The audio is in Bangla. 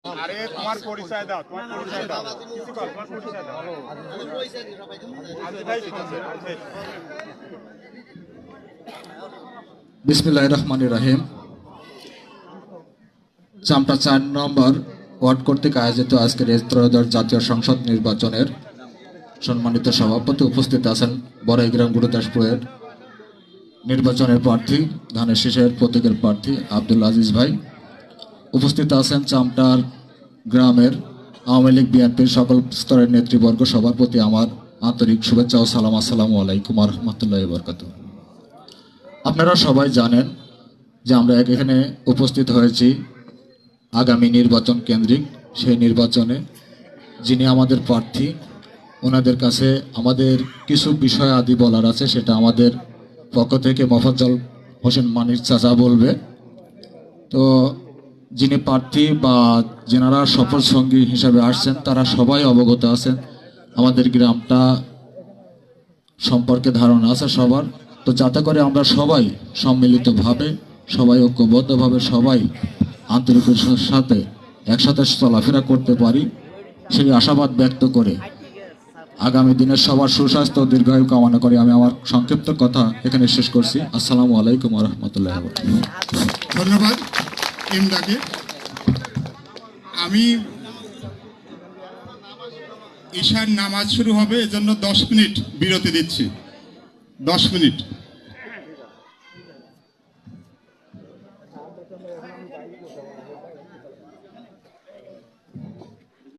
আরে তোমার পরিচয় দাও, তোমার পরিচয় দাও, কিছু কর, তোমার পরিচয় দাও। বিসমিল্লাহির রহমানির রহিম। চামটা 4 নম্বর ওয়ার্ড কর্তৃক আয়োজিত আজকের ত্রয়োদশ জাতীয় সংসদ নির্বাচনের সম্মানিত সভাপতি উপস্থিত আছেন বড়াইগ্রাম গুরুদাসপুরের নির্বাচনের প্রার্থী ধানের শীষের প্রতীকের প্রার্থী আব্দুল আজিজ ভাই। উপস্থিত আছেন চামটার গ্রামের আওয়ামী লীগ বিএনপির সকল স্তরের নেতৃবর্গ। সবার প্রতি আমার আন্তরিক শুভেচ্ছা ও সালাম। আসসালামু আলাইকুম ওয়া রাহমাতুল্লাহি ওয়া বারাকাতুহু। আপনারা সবাই জানেন যে আমরা এখানে উপস্থিত হয়েছি আগামী নির্বাচন কেন্দ্রিক। সেই নির্বাচনে যিনি আমাদের প্রার্থী ওনাদের কাছে আমাদের কিছু বিষয় আদি বলার আছে, সেটা আমাদের পক্ষ থেকে মোফাজ্জল হোসেন মানিক চাচা বলবে। তো যিনি প্রার্থী বা যেনারা সফল সঙ্গী হিসাবে আসছেন তারা সবাই অবগত আছেন, আমাদের গ্রামটা সম্পর্কে ধারণা আছে সবার। তো যাতে করে আমরা সবাই সম্মিলিতভাবে, সবাই ঐক্যবদ্ধভাবে, সবাই আন্তরিকতার সাথে একসাথে চলাফেরা করতে পারি, সেই আশাবাদ ব্যক্ত করে আগামী দিনের সবার সুস্বাস্থ্য ও দীর্ঘায়ু কামনা করে আমি আমার সংক্ষিপ্ত কথা এখানে শেষ করছি। আসসালামু আলাইকুম ওয়া রাহমাতুল্লাহি ওয়া বারাকাতুহু। ধন্যবাদ এমদাকে। আমি ঈশার নামাজ শুরু হবে, এজন্য 10 মিনিট বিরতি দিচ্ছি। 10 মিনিট।